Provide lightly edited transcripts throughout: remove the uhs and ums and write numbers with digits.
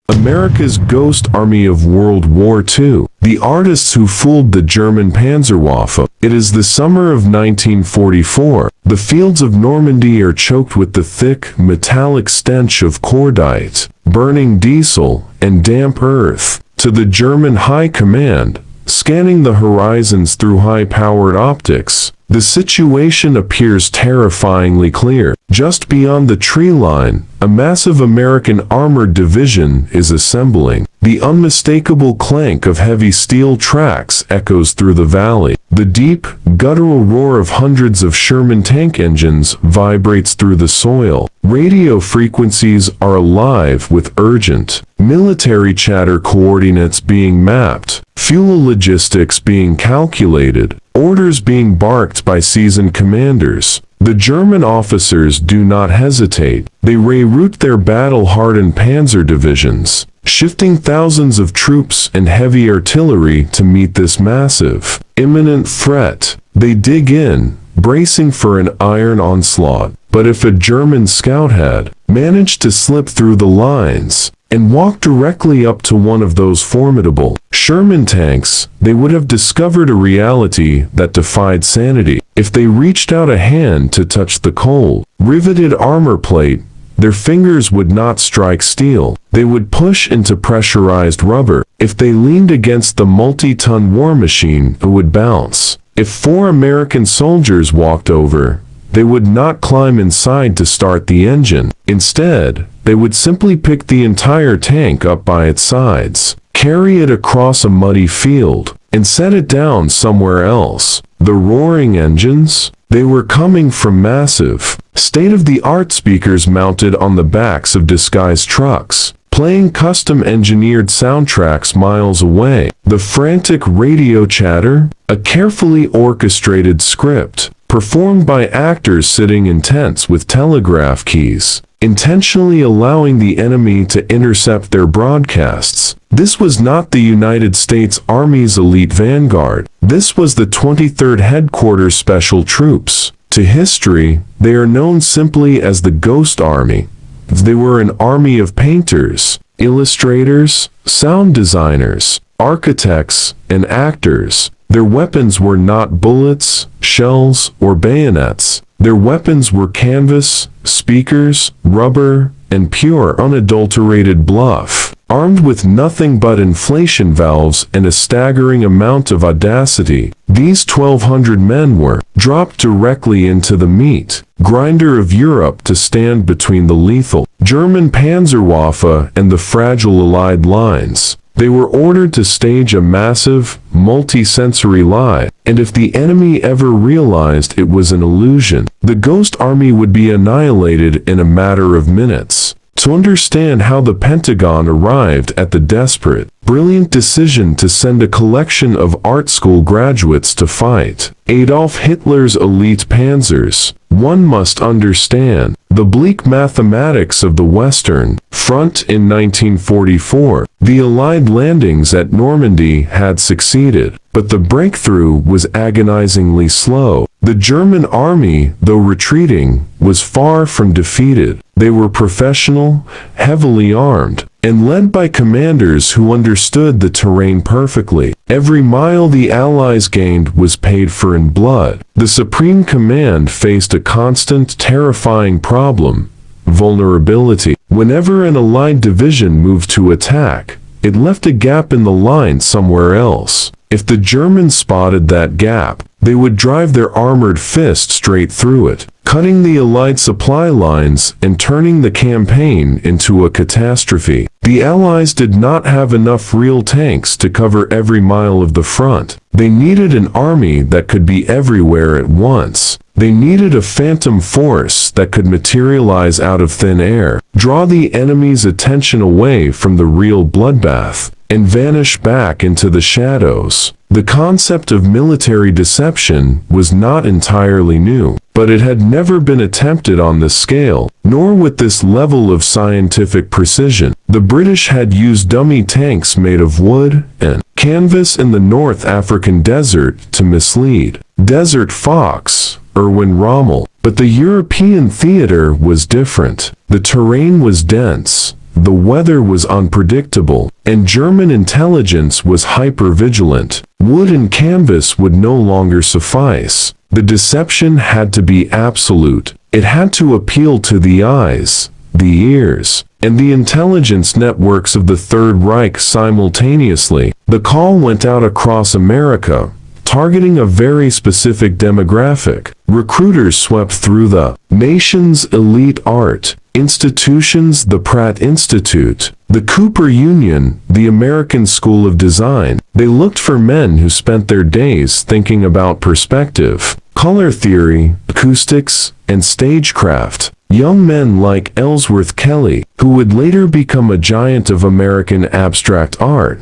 America's Ghost Army of World War II. The artists who fooled the German Panzerwaffe. It is the summer of 1944. The fields of Normandy are choked with the thick, metallic stench of cordite, burning diesel, and damp earth. To the German High Command, scanning the horizons through high-powered optics, the situation appears terrifyingly clear. Just beyond the tree line, a massive American armored division is assembling. The unmistakable clank of heavy steel tracks echoes through the valley. The deep, guttural roar of hundreds of Sherman tank engines vibrates through the soil. Radio frequencies are alive with urgent, military chatter, coordinates being mapped, fuel logistics being calculated, orders being barked by seasoned commanders. The German officers do not hesitate. They reroute their battle-hardened panzer divisions, shifting thousands of troops and heavy artillery to meet this massive, imminent threat. They dig in, bracing for an iron onslaught. But if a German scout had managed to slip through the lines and walk directly up to one of those formidable Sherman tanks, they would have discovered a reality that defied sanity. If they reached out a hand to touch the cold, riveted armor plate, their fingers would not strike steel. They would push into pressurized rubber. If they leaned against the multi-ton war machine, it would bounce. If 4 American soldiers walked over, they would not climb inside to start the engine. Instead, they would simply pick the entire tank up by its sides, carry it across a muddy field, and set it down somewhere else. The roaring engines? They were coming from massive, state-of-the-art speakers mounted on the backs of disguised trucks, playing custom-engineered soundtracks miles away. The frantic radio chatter? A carefully orchestrated script, performed by actors sitting in tents with telegraph keys, intentionally allowing the enemy to intercept their broadcasts. This was not the United States Army's elite vanguard. This was the 23rd Headquarters Special Troops. To history, they are known simply as the Ghost Army. They were an army of painters, illustrators, sound designers, architects, and actors. Their weapons were not bullets, shells, or bayonets. Their weapons were canvas, speakers, rubber, and pure unadulterated bluff, armed with nothing but inflation valves and a staggering amount of audacity. These 1,200 men were dropped directly into the meat grinder of Europe to stand between the lethal German Panzerwaffe and the fragile Allied lines. They were ordered to stage a massive, multi-sensory lie, and if the enemy ever realized it was an illusion, the Ghost Army would be annihilated in a matter of minutes. To understand how the Pentagon arrived at the desperate, brilliant decision to send a collection of art school graduates to fight Adolf Hitler's elite panzers, one must understand the bleak mathematics of the Western Front in 1944. The Allied landings at Normandy had succeeded, but the breakthrough was agonizingly slow. The German army, though retreating, was far from defeated. They were professional, heavily armed, and led by commanders who understood the terrain perfectly. Every mile the Allies gained was paid for in blood. The Supreme Command faced a constant, terrifying problem: vulnerability. Whenever an Allied division moved to attack, it left a gap in the line somewhere else. If the Germans spotted that gap, they would drive their armored fist straight through it, cutting the Allied supply lines and turning the campaign into a catastrophe. The Allies did not have enough real tanks to cover every mile of the front. They needed an army that could be everywhere at once. They needed a phantom force that could materialize out of thin air, draw the enemy's attention away from the real bloodbath, and vanish back into the shadows. The concept of military deception was not entirely new, but it had never been attempted on this scale, nor with this level of scientific precision. The British had used dummy tanks made of wood and canvas in the North African desert to mislead Desert Fox, Erwin Rommel. But the European theater was different. The terrain was dense, the weather was unpredictable, and German intelligence was hyper-vigilant. Wood and canvas would no longer suffice. The deception had to be absolute. It had to appeal to the eyes, the ears, and the intelligence networks of the Third Reich simultaneously. The call went out across America, targeting a very specific demographic. Recruiters swept through the nation's elite art institutions, the Pratt Institute, the Cooper Union, the American School of Design. They looked for men who spent their days thinking about perspective, color theory, acoustics, and stagecraft. Young men like Ellsworth Kelly, who would later become a giant of American abstract art,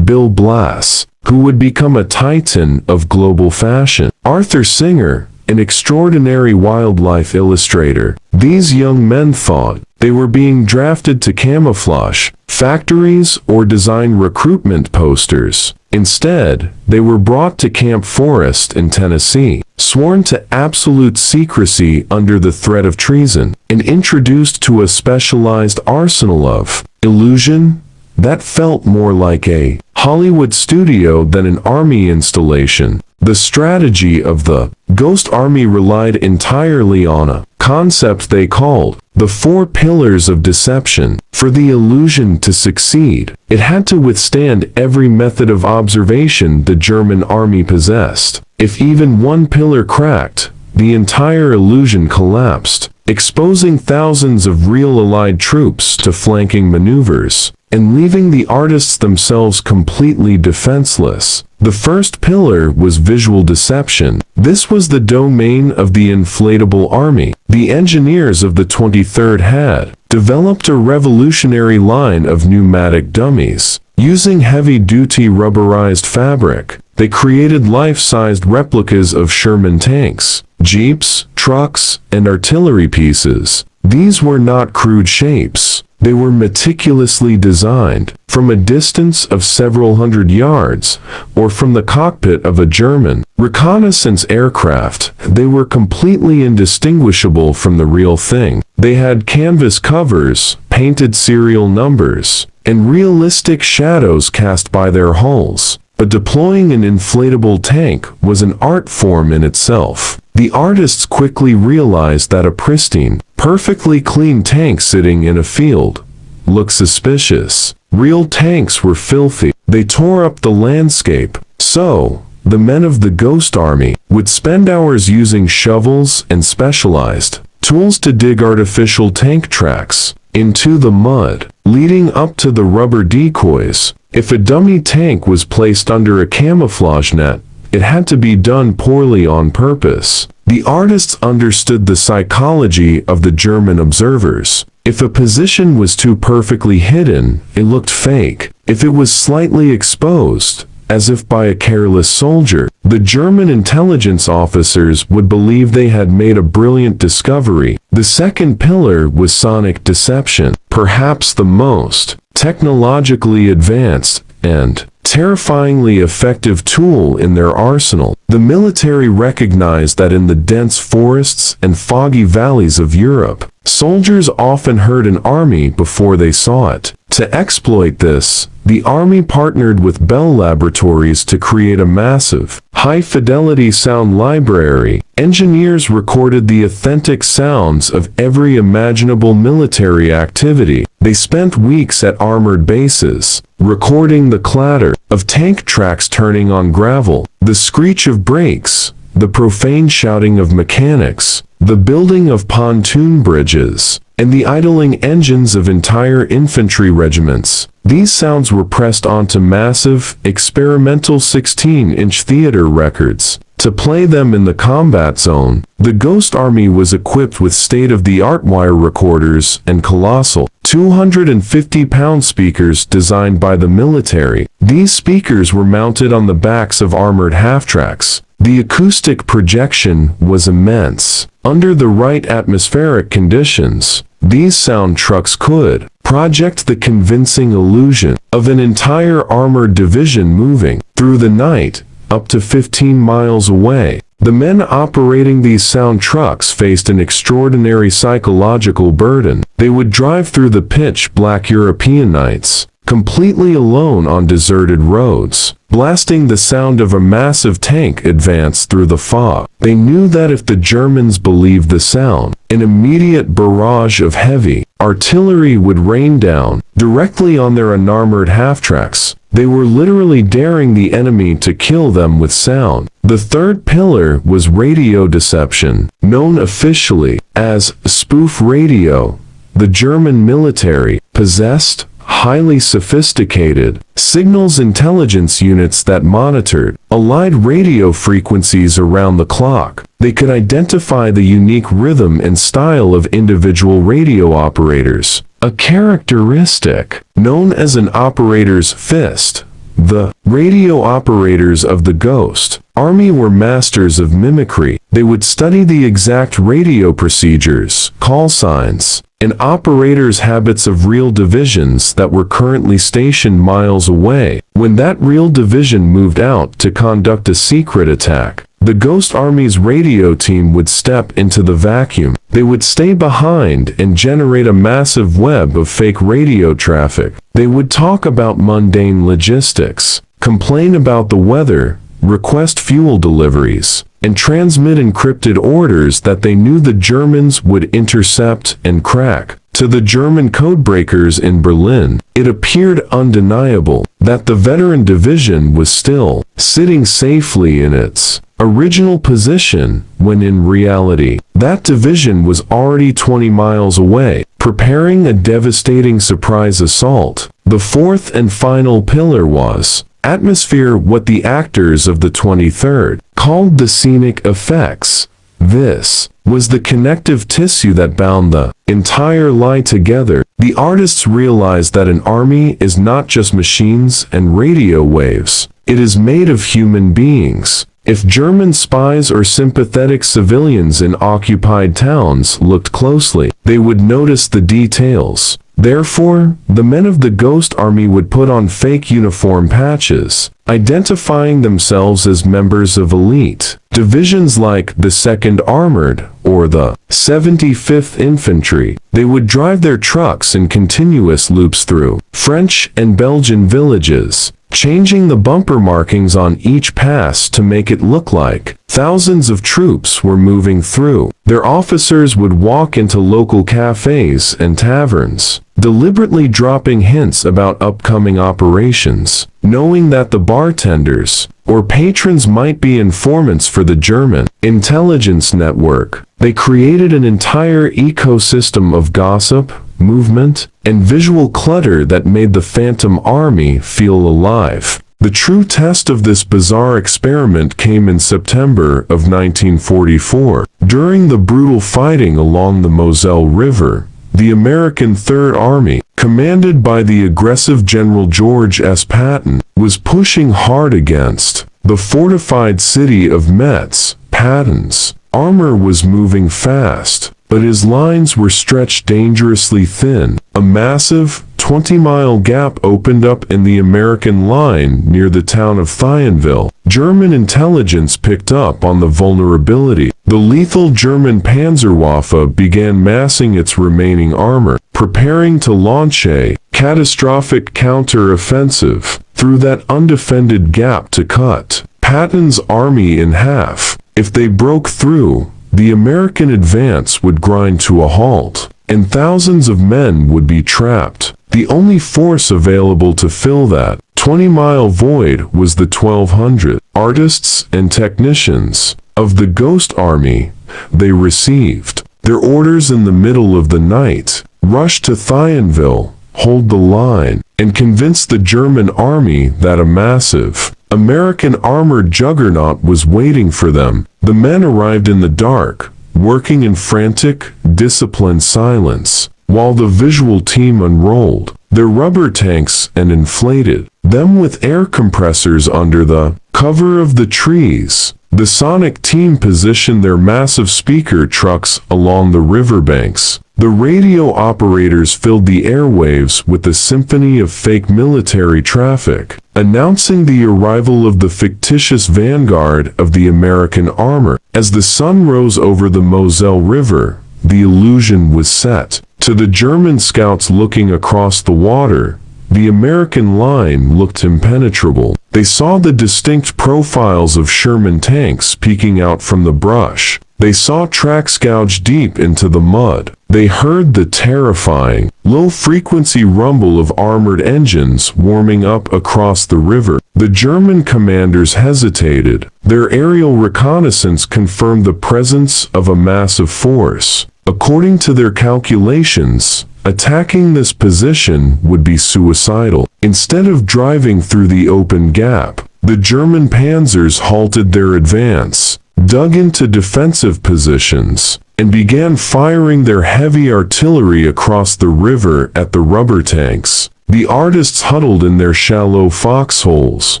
Bill Blass, who would become a titan of global fashion, Arthur Singer, an extraordinary wildlife illustrator. These young men thought they were being drafted to camouflage factories or design recruitment posters. Instead, they were brought to Camp Forest in Tennessee, sworn to absolute secrecy under the threat of treason, and introduced to a specialized arsenal of illusion that felt more like a Hollywood studio than an army installation. The strategy of the Ghost Army relied entirely on a concept they called the 4 pillars of deception. For the illusion to succeed, it had to withstand every method of observation the German army possessed. If even one pillar cracked, the entire illusion collapsed, exposing thousands of real Allied troops to flanking maneuvers, and leaving the artists themselves completely defenseless. The first pillar was visual deception. This was the domain of the inflatable army. The engineers of the 23rd had developed a revolutionary line of pneumatic dummies. Using heavy-duty rubberized fabric, they created life-sized replicas of Sherman tanks, jeeps, trucks, and artillery pieces. These were not crude shapes. They were meticulously designed. From a distance of several hundred yards, or from the cockpit of a German reconnaissance aircraft, they were completely indistinguishable from the real thing. They had canvas covers, painted serial numbers, and realistic shadows cast by their hulls. But deploying an inflatable tank was an art form in itself. The artists quickly realized that a pristine, perfectly clean tank sitting in a field looked suspicious. Real tanks were filthy. They tore up the landscape. So, the men of the Ghost Army would spend hours using shovels and specialized tools to dig artificial tank tracks into the mud, leading up to the rubber decoys. If a dummy tank was placed under a camouflage net, it had to be done poorly on purpose. The artists understood the psychology of the German observers. If a position was too perfectly hidden, it looked fake. If it was slightly exposed, as if by a careless soldier, the German intelligence officers would believe they had made a brilliant discovery. The second pillar was sonic deception, perhaps the most technologically advanced and terrifyingly effective tool in their arsenal. The military recognized that in the dense forests and foggy valleys of Europe, soldiers often heard an army before they saw it. To exploit this, the army partnered with Bell Laboratories to create a massive, high-fidelity sound library. Engineers recorded the authentic sounds of every imaginable military activity. They spent weeks at armored bases, recording the clatter of tank tracks turning on gravel, the screech of brakes, the profane shouting of mechanics, the building of pontoon bridges, and the idling engines of entire infantry regiments. These sounds were pressed onto massive, experimental 16-inch theater records. To play them in the combat zone, the Ghost Army was equipped with state-of-the-art wire recorders and colossal, 250-pound speakers designed by the military. These speakers were mounted on the backs of armored half-tracks. The acoustic projection was immense. Under the right atmospheric conditions, these sound trucks could project the convincing illusion of an entire armored division moving through the night, up to 15 miles away. The men operating these sound trucks faced an extraordinary psychological burden. They would drive through the pitch-black European nights, completely alone on deserted roads, blasting the sound of a massive tank advance through the fog. They knew that if the Germans believed the sound, an immediate barrage of heavy artillery would rain down directly on their unarmored half-tracks. They were literally daring the enemy to kill them with sound. The third pillar was radio deception, known officially as spoof radio. The German military possessed highly sophisticated signals intelligence units that monitored allied radio frequencies around the clock. They could identify the unique rhythm and style of individual radio operators, a characteristic known as an operator's fist. The radio operators of the Ghost Army were masters of mimicry. They would study the exact radio procedures, call signs, and operators' habits of real divisions that were currently stationed miles away. When that real division moved out to conduct a secret attack, the Ghost Army's radio team would step into the vacuum. They would stay behind and generate a massive web of fake radio traffic. They would talk about mundane logistics, complain about the weather, request fuel deliveries, and transmit encrypted orders that they knew the Germans would intercept and crack. To the German codebreakers in Berlin, it appeared undeniable that the veteran division was still sitting safely in its original position, when in reality, that division was already 20 miles away, preparing a devastating surprise assault. The fourth and final pillar was atmosphere, what the actors of the 23rd called the scenic effects. This was the connective tissue that bound the entire lie together. The artists realized that an army is not just machines and radio waves. It is made of human beings. If German spies or sympathetic civilians in occupied towns looked closely, they would notice the details. Therefore, the men of the Ghost Army would put on fake uniform patches, identifying themselves as members of elite divisions like the 2nd Armored or the 75th Infantry. They would drive their trucks in continuous loops through French and Belgian villages, changing the bumper markings on each pass to make it look like thousands of troops were moving through. Their officers would walk into local cafes and taverns, deliberately dropping hints about upcoming operations, knowing that the bartenders or patrons might be informants for the German intelligence network. They created an entire ecosystem of gossip, movement, and visual clutter that made the Phantom Army feel alive. The true test of this bizarre experiment came in September of 1944. During the brutal fighting along the Moselle River, the American Third Army, commanded by the aggressive General George S. Patton, was pushing hard against the fortified city of Metz. Patton's armor was moving fast, but his lines were stretched dangerously thin. A massive 20-mile gap opened up in the American line near the town of Thionville. German intelligence picked up on the vulnerability. The lethal German Panzerwaffe began massing its remaining armor, preparing to launch a catastrophic counter-offensive through that undefended gap to cut Patton's army in half. If they broke through, the American advance would grind to a halt, and thousands of men would be trapped. The only force available to fill that 20-mile void was the 1,200 artists and technicians of the Ghost Army. They received their orders in the middle of the night, rushed to Thionville, hold the line, and convince the German army that a massive American armored juggernaut was waiting for them. The men arrived in the dark, working in frantic, disciplined silence, while the visual team unrolled their rubber tanks and inflated them with air compressors under the cover of the trees. The sonic team positioned their massive speaker trucks along the riverbanks. The radio operators filled the airwaves with a symphony of fake military traffic. announcing the arrival of the fictitious vanguard of the American armor. As the sun rose over the Moselle River, the illusion was set. To the German scouts looking across the water, the American line looked impenetrable. They saw the distinct profiles of Sherman tanks peeking out from the brush. They saw tracks gouged deep into the mud. They heard the terrifying, low-frequency rumble of armored engines warming up across the river. The German commanders hesitated. Their aerial reconnaissance confirmed the presence of a massive force. According to their calculations, attacking this position would be suicidal. Instead of driving through the open gap, the German panzers halted their advance, dug into defensive positions, and began firing their heavy artillery across the river at the rubber tanks. The artists huddled in their shallow foxholes,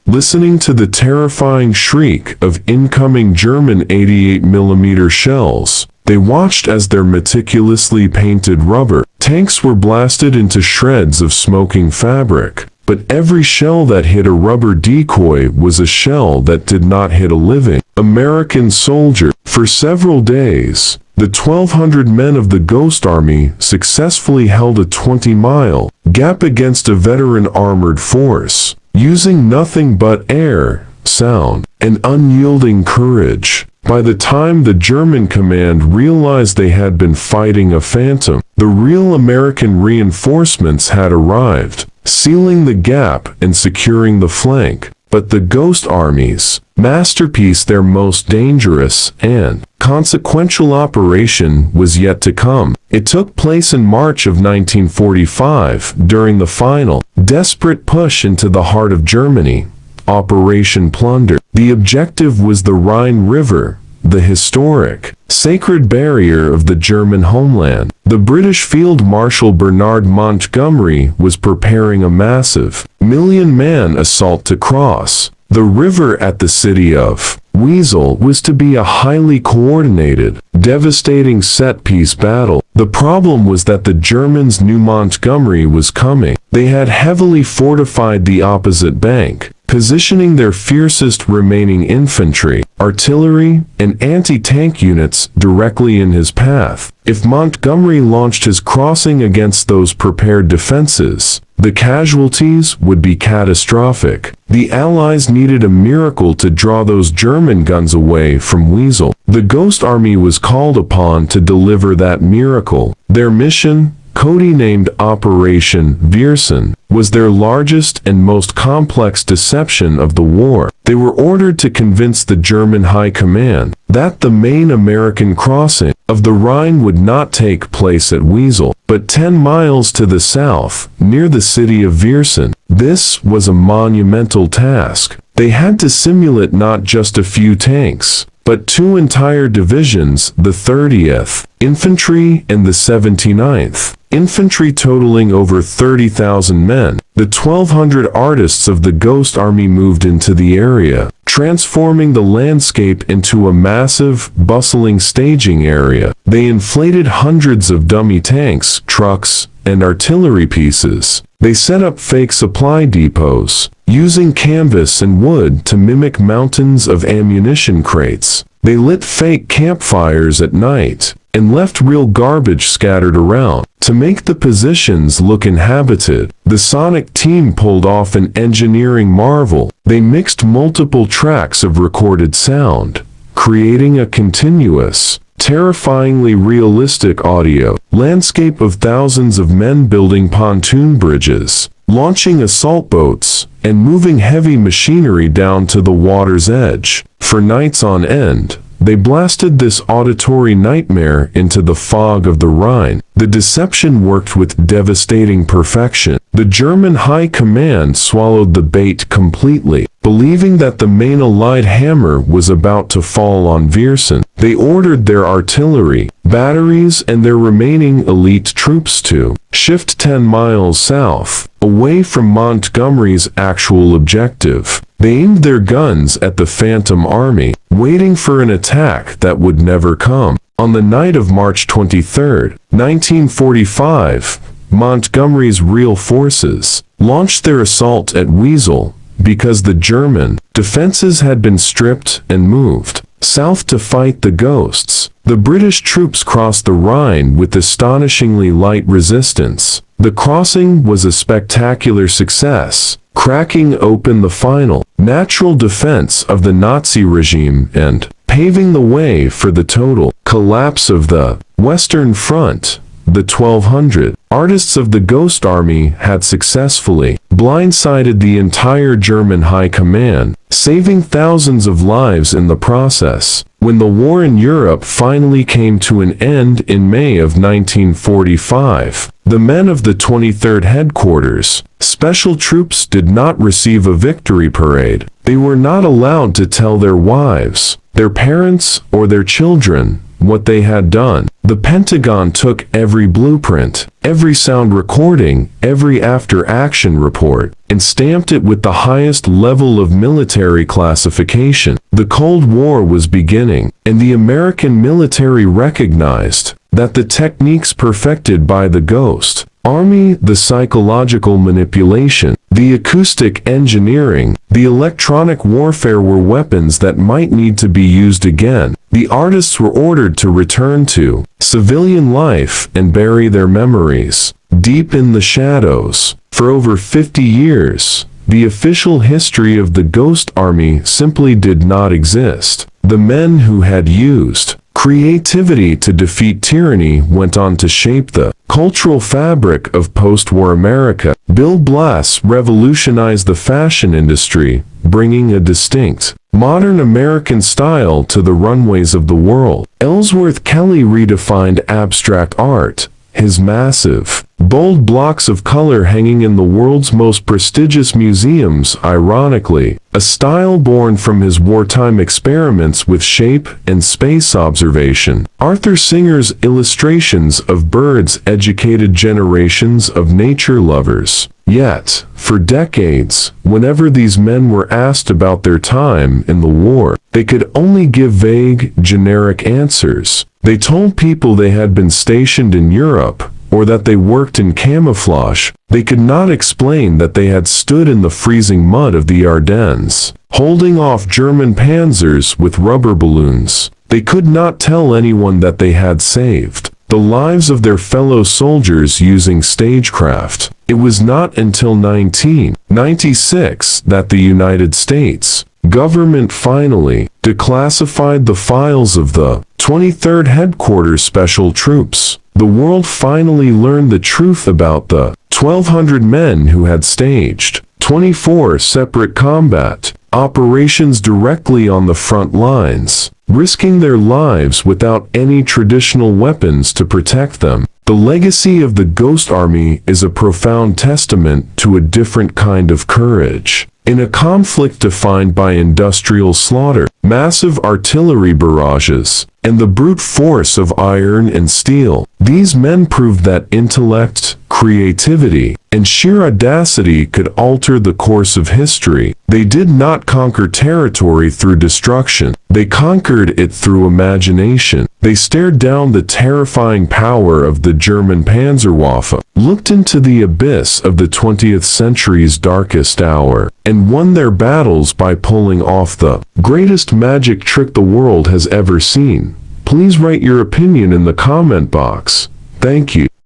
listening to the terrifying shriek of incoming German 88mm shells. They watched as their meticulously painted rubber tanks were blasted into shreds of smoking fabric. But every shell that hit a rubber decoy was a shell that did not hit a living American soldier. For several days, the 1,200 men of the Ghost Army successfully held a 20-mile gap against a veteran armored force, using nothing but air, sound, and unyielding courage. By the time the German command realized they had been fighting a phantom, the real American reinforcements had arrived, sealing the gap and securing the flank. But the Ghost Army's masterpiece, their most dangerous and consequential operation, was yet to come. It took place in March of 1945 during the final, desperate push into the heart of Germany, Operation Plunder. The objective was the Rhine River, the historic, sacred barrier of the German homeland. The British Field Marshal Bernard Montgomery was preparing a massive, million-man assault to cross the river at the city of Wesel. Was to be a highly coordinated, devastating set-piece battle. The problem was that the Germans knew Montgomery was coming. They had heavily fortified the opposite bank, positioning their fiercest remaining infantry, artillery, and anti-tank units directly in his path. If Montgomery launched his crossing against those prepared defenses, the casualties would be catastrophic. The Allies needed a miracle to draw those German guns away from Wesel. The Ghost Army was called upon to deliver that miracle. Their mission, codenamed Operation Viersen, was their largest and most complex deception of the war. They were ordered to convince the German High Command that the main American crossing of the Rhine would not take place at Wesel, but 10 miles to the south, near the city of Viersen. This was a monumental task. They had to simulate not just a few tanks, but 2 entire divisions, the 30th Infantry and the 79th Infantry, totaling over 30,000 men. The 1,200 artists of the Ghost Army moved into the area, transforming the landscape into a massive, bustling staging area. They inflated hundreds of dummy tanks, trucks, and artillery pieces. They set up fake supply depots, using canvas and wood to mimic mountains of ammunition crates. They lit fake campfires at night, and left real garbage scattered around to make the positions look inhabited. The Sonic team pulled off an engineering marvel. They mixed multiple tracks of recorded sound, creating a continuous, terrifyingly realistic audio landscape of thousands of men building pontoon bridges, launching assault boats, and moving heavy machinery down to the water's edge. For nights on end, they blasted this auditory nightmare into the fog of the Rhine. The deception worked with devastating perfection. The German High Command swallowed the bait completely. Believing that the main Allied hammer was about to fall on Viersen, they ordered their artillery, batteries, and their remaining elite troops to shift 10 miles south, away from Montgomery's actual objective. They aimed their guns at the Phantom Army, waiting for an attack that would never come. On the night of March 23, 1945, Montgomery's real forces launched their assault at Wesel, because the German defenses had been stripped and moved south to fight the ghosts. The British troops crossed the Rhine with astonishingly light resistance. The crossing was a spectacular success, cracking open the final natural defense of the Nazi regime and paving the way for the total collapse of the Western Front. The 1,200 artists of the Ghost Army had successfully blindsided the entire German high command, saving thousands of lives in the process. When the war in Europe finally came to an end in May of 1945, the men of the 23rd Headquarters Special Troops did not receive a victory parade. They were not allowed to tell their wives, their parents, or their children what they had done. The Pentagon took every blueprint, every sound recording, every after-action report, and stamped it with the highest level of military classification. The Cold War was beginning, and the American military recognized that the techniques perfected by the Ghost Army, the psychological manipulation, the acoustic engineering, the electronic warfare were weapons that might need to be used again. The artists were ordered to return to civilian life and bury their memories deep in the shadows. For over 50 years, the official history of the Ghost Army simply did not exist. The men who had used creativity to defeat tyranny went on to shape the cultural fabric of post-war America. Bill Blass revolutionized the fashion industry, bringing a distinct, modern American style to the runways of the world. Ellsworth Kelly redefined abstract art, his massive, bold blocks of color hanging in the world's most prestigious museums, ironically, a style born from his wartime experiments with shape and space observation. Arthur Singer's illustrations of birds educated generations of nature lovers. Yet, for decades, whenever these men were asked about their time in the war, they could only give vague, generic answers. They told people they had been stationed in Europe, or that they worked in camouflage. They could not explain that they had stood in the freezing mud of the Ardennes, holding off German panzers with rubber balloons. They could not tell anyone that they had saved the lives of their fellow soldiers using stagecraft. It was not until 1996 that the United States government finally declassified the files of the 23rd Headquarters Special Troops. The world finally learned the truth about the 1,200 men who had staged 24 separate combat operations directly on the front lines, risking their lives without any traditional weapons to protect them. The legacy of the Ghost Army is a profound testament to a different kind of courage. In a conflict defined by industrial slaughter, massive artillery barrages, and the brute force of iron and steel, these men proved that intellect, creativity, and sheer audacity could alter the course of history. They did not conquer territory through destruction. They conquered it through imagination. They stared down the terrifying power of the German Panzerwaffe, looked into the abyss of the 20th century's darkest hour, and won their battles by pulling off the greatest magic trick the world has ever seen. Please write your opinion in the comment box. Thank you.